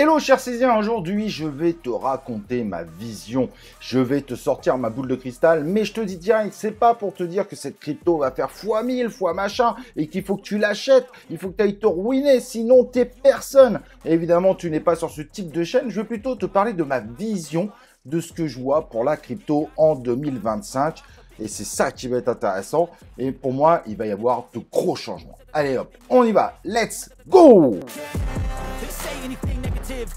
Hello chers Césiens, aujourd'hui je vais te raconter ma vision, je vais te sortir ma boule de cristal, mais je te dis direct, c'est pas pour te dire que cette crypto va faire x1000, fois machin, et qu'il faut que tu l'achètes, il faut que tu ailles te ruiner, sinon t'es personne. Et évidemment tu n'es pas sur ce type de chaîne, je vais plutôt te parler de ma vision de ce que je vois pour la crypto en 2025. Et c'est ça qui va être intéressant. Et pour moi, il va y avoir de gros changements. Allez hop, on y va. Let's go!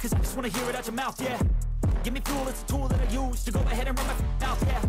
Cause I just wanna hear it out your mouth, yeah. Give me fuel, it's a tool that I use to go ahead and run my mouth, yeah.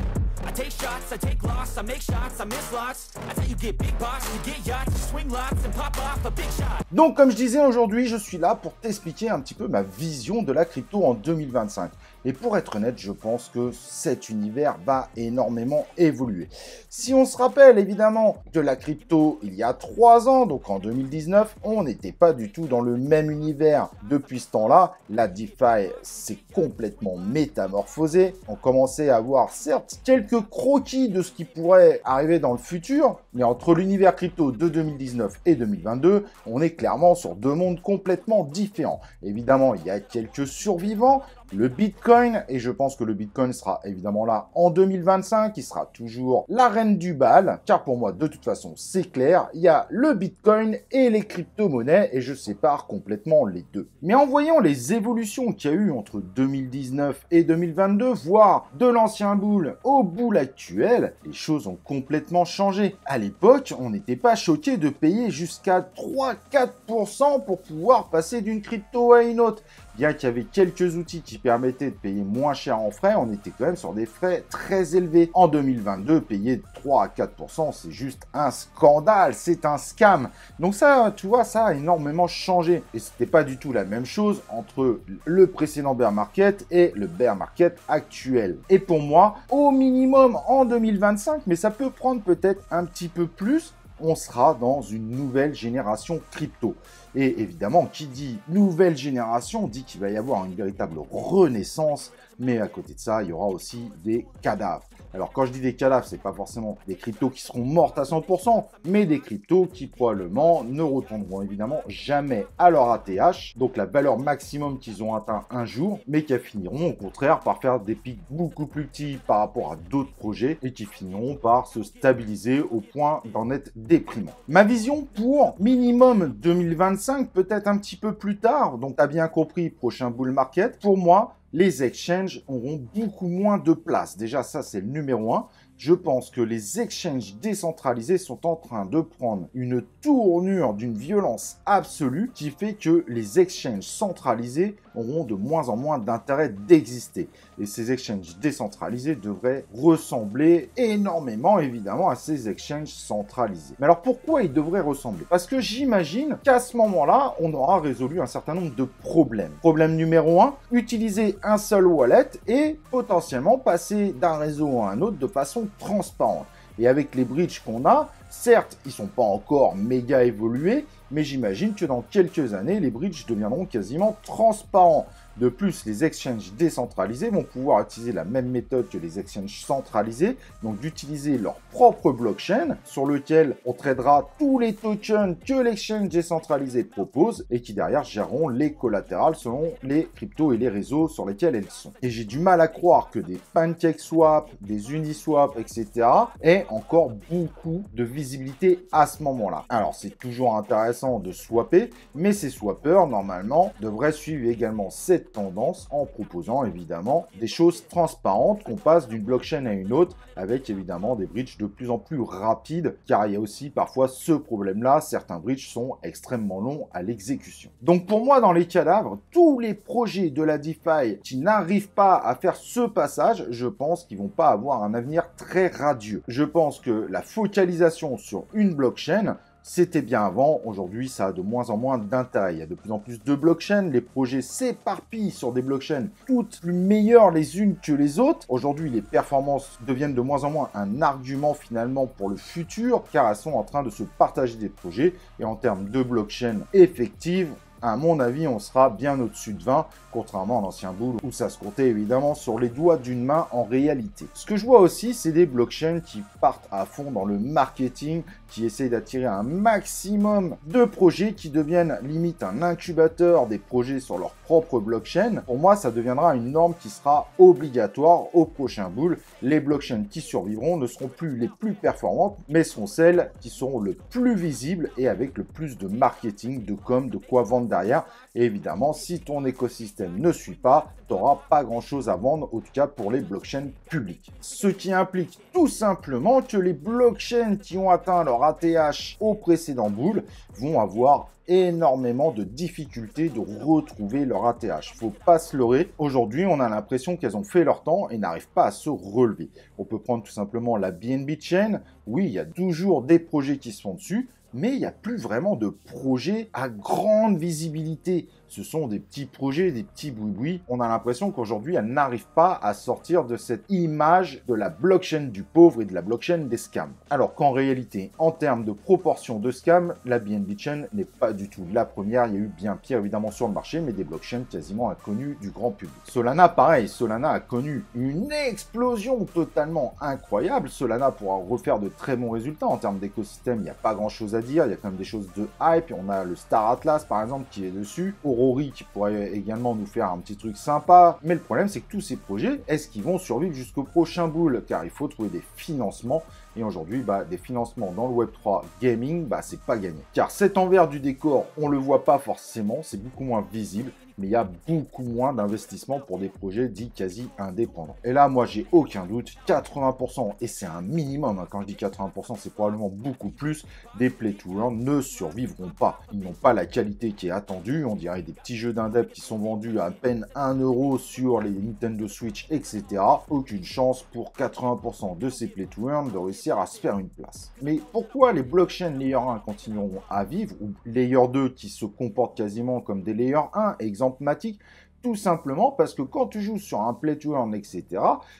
I take shots, I take loss, I make shots, I miss lots. That's how you get big box, you get yachts, you swing lots and pop off a big shot. Donc comme je disais aujourd'hui, je suis là pour t'expliquer un petit peu ma vision de la crypto en 2025. Et pour être honnête, je pense que cet univers va énormément évoluer. Si on se rappelle évidemment de la crypto il y a 3 ans, donc en 2019, on n'était pas du tout dans le même univers. Depuis ce temps-là, la DeFi s'est complètement métamorphosée. On commençait à avoir certes quelques croquis de ce qui pourrait arriver dans le futur, mais entre l'univers crypto de 2019 et 2022, on est clairement sur deux mondes complètement différents. Évidemment, il y a quelques survivants, le Bitcoin, et je pense que le Bitcoin sera évidemment là en 2025, il sera toujours la reine du bal, car pour moi, de toute façon, c'est clair, il y a le Bitcoin et les crypto-monnaies, et je sépare complètement les deux. Mais en voyant les évolutions qu'il y a eu entre 2019 et 2022, voire de l'ancien bull au bull actuel, les choses ont complètement changé. À l'époque, on n'était pas choqué de payer jusqu'à 3-4% pour pouvoir passer d'une crypto à une autre. Bien qu'il y avait quelques outils qui permettaient de payer moins cher en frais, on était quand même sur des frais très élevés. En 2022, payer de 3 à 4%, c'est juste un scandale, c'est un scam. Donc ça, tu vois, ça a énormément changé. Et c'était pas du tout la même chose entre le précédent bear market et le bear market actuel. Et pour moi, au minimum en 2025, mais ça peut prendre peut-être un petit peu plus, on sera dans une nouvelle génération crypto. Et évidemment, qui dit nouvelle génération dit qu'il va y avoir une véritable renaissance, mais à côté de ça, il y aura aussi des cadavres. Alors quand je dis des cadavres, c'est pas forcément des cryptos qui seront mortes à 100%, mais des cryptos qui probablement ne retourneront évidemment jamais à leur ATH, donc la valeur maximum qu'ils ont atteint un jour, mais qui finiront au contraire par faire des pics beaucoup plus petits par rapport à d'autres projets et qui finiront par se stabiliser au point d'en être déprimant. Ma vision pour minimum 2025, peut-être un petit peu plus tard, donc tu as bien compris, prochain bull market, pour moi, les exchanges auront beaucoup moins de place. Déjà, ça, c'est le numéro 1. Je pense que les exchanges décentralisés sont en train de prendre une tournure d'une violence absolue qui fait que les exchanges centralisés auront de moins en moins d'intérêt d'exister. Et ces exchanges décentralisés devraient ressembler énormément, évidemment, à ces exchanges centralisés. Mais alors, pourquoi ils devraient ressembler? Parce que j'imagine qu'à ce moment-là, on aura résolu un certain nombre de problèmes. Problème numéro 1, utiliser un seul wallet et potentiellement passer d'un réseau à un autre de façon transparente. Et avec les bridges qu'on a, certes, ils ne sont pas encore méga évolués, mais j'imagine que dans quelques années, les bridges deviendront quasiment transparents. De plus, les exchanges décentralisés vont pouvoir utiliser la même méthode que les exchanges centralisés, donc d'utiliser leur propre blockchain sur lequel on tradera tous les tokens que l'exchange décentralisé propose et qui derrière géreront les collatérales selon les cryptos et les réseaux sur lesquels elles sont. Et j'ai du mal à croire que des PancakeSwap, des Uniswap, etc. aient encore beaucoup de visibilité à ce moment-là. Alors c'est toujours intéressant de swapper, mais ces swappers normalement devraient suivre également cette tendance en proposant évidemment des choses transparentes qu'on passe d'une blockchain à une autre avec évidemment des bridges de plus en plus rapides car il y a aussi parfois ce problème-là, certains bridges sont extrêmement longs à l'exécution. Donc pour moi dans les cadavres, tous les projets de la DeFi qui n'arrivent pas à faire ce passage, je pense qu'ils vont pas avoir un avenir très radieux. Je pense que la focalisation sur une blockchain c'était bien avant, aujourd'hui ça a de moins en moins d'intérêt. Il y a de plus en plus de blockchains, les projets s'éparpillent sur des blockchains toutes plus meilleures les unes que les autres. Aujourd'hui les performances deviennent de moins en moins un argument finalement pour le futur, car elles sont en train de se partager des projets et en termes de blockchain effective, À mon avis, on sera bien au-dessus de 20, contrairement à l'ancien bull où ça se comptait évidemment sur les doigts d'une main en réalité. Ce que je vois aussi, c'est des blockchains qui partent à fond dans le marketing, qui essayent d'attirer un maximum de projets, qui deviennent limite un incubateur des projets sur leur propre blockchain. Pour moi, ça deviendra une norme qui sera obligatoire au prochain bull. Les blockchains qui survivront ne seront plus les plus performantes, mais seront celles qui seront le plus visibles et avec le plus de marketing, de com, de quoi vendre derrière. Et évidemment, si ton écosystème ne suit pas, tu n'auras pas grand-chose à vendre, en tout cas pour les blockchains publiques. Ce qui implique tout simplement que les blockchains qui ont atteint leur ATH au précédent bull vont avoir énormément de difficultés de retrouver leur ATH. Faut pas se leurrer. Aujourd'hui, on a l'impression qu'elles ont fait leur temps et n'arrivent pas à se relever. On peut prendre tout simplement la BNB Chain. Oui, il y a toujours des projets qui se font dessus, mais il n'y a plus vraiment de projets à grande visibilité. Ce sont des petits projets, des petits boui-boui. On a l'impression qu'aujourd'hui, elle n'arrive pas à sortir de cette image de la blockchain du pauvre et de la blockchain des scams. Alors qu'en réalité, en termes de proportion de scams, la BNB Chain n'est pas du tout la première. Il y a eu bien pire évidemment sur le marché, mais des blockchains quasiment inconnues du grand public. Solana, pareil, Solana a connu une explosion totalement incroyable. Solana pourra refaire de très bons résultats en termes d'écosystème. Il n'y a pas grand-chose à dire. Il y a quand même des choses de hype. On a le Star Atlas, par exemple, qui est dessus. Rory qui pourrait également nous faire un petit truc sympa. Mais le problème, c'est que tous ces projets, est-ce qu'ils vont survivre jusqu'au prochain bull? Car il faut trouver des financements. Et aujourd'hui, des financements dans le Web3 gaming, c'est pas gagné. Car cet envers du décor, on le voit pas forcément, c'est beaucoup moins visible. Mais il y a beaucoup moins d'investissement pour des projets dits quasi indépendants. Et là, moi, j'ai aucun doute, 80%, et c'est un minimum, quand je dis 80%, c'est probablement beaucoup plus, des play-to-earn ne survivront pas. Ils n'ont pas la qualité qui est attendue, on dirait des petits jeux d'indep qui sont vendus à peine 1 euro sur les Nintendo Switch, etc. Aucune chance pour 80% de ces play-to-earn de réussir à se faire une place. Mais pourquoi les blockchains Layer 1 continueront à vivre, ou Layer 2 qui se comportent quasiment comme des Layer 1, exemple matique? Tout simplement parce que quand tu joues sur un play-to-earn, etc.,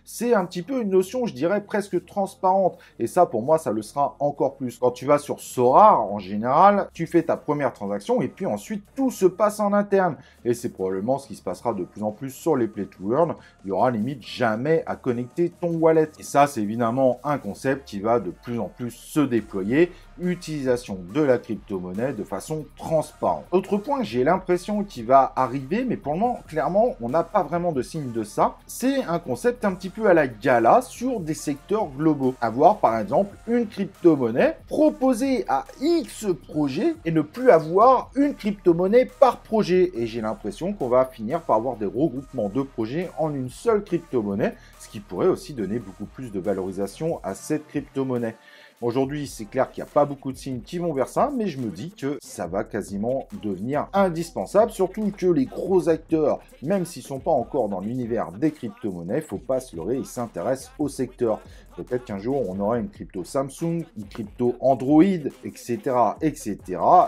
c'est un petit peu une notion, je dirais, presque transparente. Et ça, pour moi, ça le sera encore plus. Quand tu vas sur Sora, en général, tu fais ta première transaction et puis ensuite, tout se passe en interne. Et c'est probablement ce qui se passera de plus en plus sur les play-to-earn. Il y aura limite jamais à connecter ton wallet. Et ça, c'est évidemment un concept qui va de plus en plus se déployer. Utilisation de la crypto-monnaie de façon transparente. Autre point, j'ai l'impression qu'il va arriver, mais pour le moment, clairement, on n'a pas vraiment de signe de ça. C'est un concept un petit peu à la Gala sur des secteurs globaux. Avoir, par exemple, une crypto-monnaie proposée à X projets et ne plus avoir une crypto-monnaie par projet. Et j'ai l'impression qu'on va finir par avoir des regroupements de projets en une seule crypto-monnaie, ce qui pourrait aussi donner beaucoup plus de valorisation à cette crypto-monnaie. Aujourd'hui, c'est clair qu'il n'y a pas beaucoup de signes qui vont vers ça, mais je me dis que ça va quasiment devenir indispensable, surtout que les gros acteurs, même s'ils ne sont pas encore dans l'univers des crypto-monnaies, il ne faut pas se leurrer, ils s'intéressent au secteur. Peut-être qu'un jour, on aura une crypto Samsung, une crypto Android, etc., etc.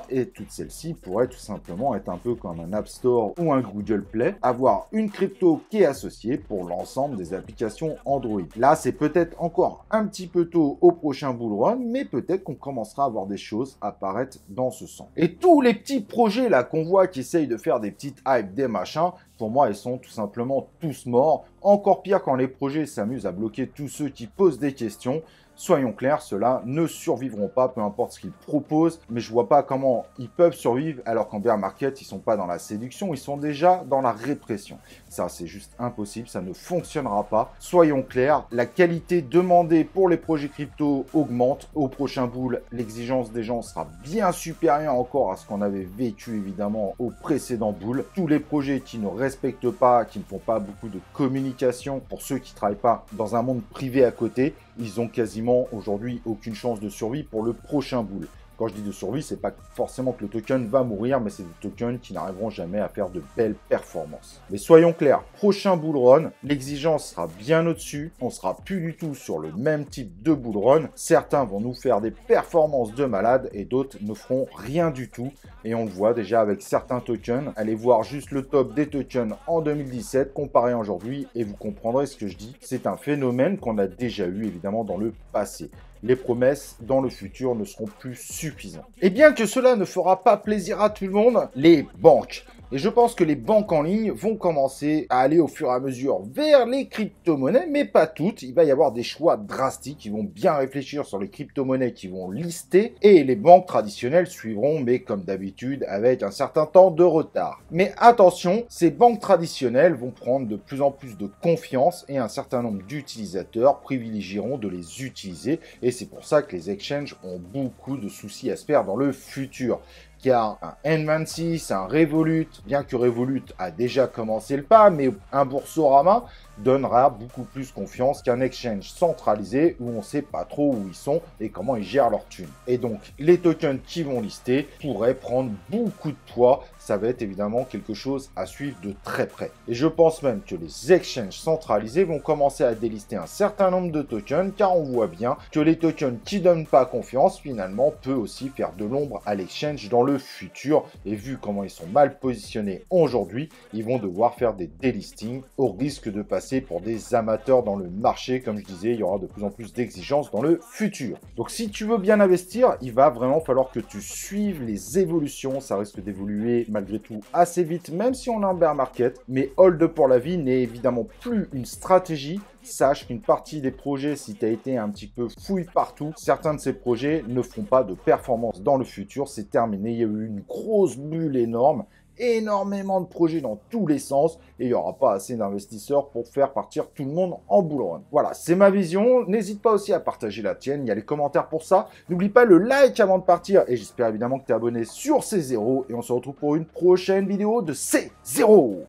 Et toutes celles-ci pourraient tout simplement être un peu comme un App Store ou un Google Play, avoir une crypto qui est associée pour l'ensemble des applications Android. Là, c'est peut-être encore un petit peu tôt au prochain bull run, mais peut-être qu'on commencera à voir des choses apparaître dans ce sens. Et tous les petits projets là qu'on voit qui essayent de faire des petites hypes, des machins, pour moi, ils sont tout simplement tous morts. Encore pire quand les projets s'amusent à bloquer tous ceux qui posent des questions. Soyons clairs, ceux-là ne survivront pas, peu importe ce qu'ils proposent. Mais je vois pas comment ils peuvent survivre alors qu'en bear market, ils sont pas dans la séduction, ils sont déjà dans la répression. Ça, c'est juste impossible, ça ne fonctionnera pas. Soyons clairs, la qualité demandée pour les projets crypto augmente. Au prochain bull, l'exigence des gens sera bien supérieure encore à ce qu'on avait vécu évidemment au précédent bull. Tous les projets qui ne respectent pas, qui ne font pas beaucoup de communication, pour ceux qui ne travaillent pas dans un monde privé à côté, ils ont quasiment aujourd'hui aucune chance de survie pour le prochain bull. Quand je dis de survie, c'est pas forcément que le token va mourir, mais c'est des tokens qui n'arriveront jamais à faire de belles performances. Mais soyons clairs, prochain bull run, l'exigence sera bien au-dessus, on sera plus du tout sur le même type de bull run. Certains vont nous faire des performances de malade et d'autres ne feront rien du tout. et on le voit déjà avec certains tokens. Allez voir juste le top des tokens en 2017 comparé à aujourd'hui et vous comprendrez ce que je dis. C'est un phénomène qu'on a déjà eu évidemment dans le passé. Les promesses dans le futur ne seront plus suffisantes. Et bien que cela ne fera pas plaisir à tout le monde, les banques. Et je pense que les banques en ligne vont commencer à aller au fur et à mesure vers les crypto-monnaies, mais pas toutes. Il va y avoir des choix drastiques. Ils vont bien réfléchir sur les crypto-monnaies qui vont lister et les banques traditionnelles suivront, mais comme d'habitude, avec un certain temps de retard. Mais attention, ces banques traditionnelles vont prendre de plus en plus de confiance et un certain nombre d'utilisateurs privilégieront de les utiliser. Et c'est pour ça que les exchanges ont beaucoup de soucis à se faire dans le futur. Car un N26, un Revolut, bien que Revolut a déjà commencé le pas, mais un Boursorama donnera beaucoup plus confiance qu'un exchange centralisé où on ne sait pas trop où ils sont et comment ils gèrent leurs thunes. Et donc, les tokens qui vont lister pourraient prendre beaucoup de poids. Ça va être évidemment quelque chose à suivre de très près. Et je pense même que les exchanges centralisés vont commencer à délister un certain nombre de tokens, car on voit bien que les tokens qui donnent pas confiance, finalement, peut aussi faire de l'ombre à l'exchange dans le futur. Et vu comment ils sont mal positionnés aujourd'hui, ils vont devoir faire des délistings au risque de passer pour des amateurs dans le marché. Comme je disais, il y aura de plus en plus d'exigences dans le futur. Donc si tu veux bien investir, il va vraiment falloir que tu suives les évolutions. Ça risque d'évoluer malgré tout assez vite, même si on est en bear market. Mais hold pour la vie n'est évidemment plus une stratégie. Sache qu'une partie des projets, si tu as été un petit peu fouille partout, certains de ces projets ne feront pas de performance dans le futur. C'est terminé. Il y a eu une grosse bulle énorme. Énormément de projets dans tous les sens et il n'y aura pas assez d'investisseurs pour faire partir tout le monde en bull run. Voilà, c'est ma vision. N'hésite pas aussi à partager la tienne. Il y a les commentaires pour ça. N'oublie pas le like avant de partir et j'espère évidemment que tu es abonné sur C0 et on se retrouve pour une prochaine vidéo de C0.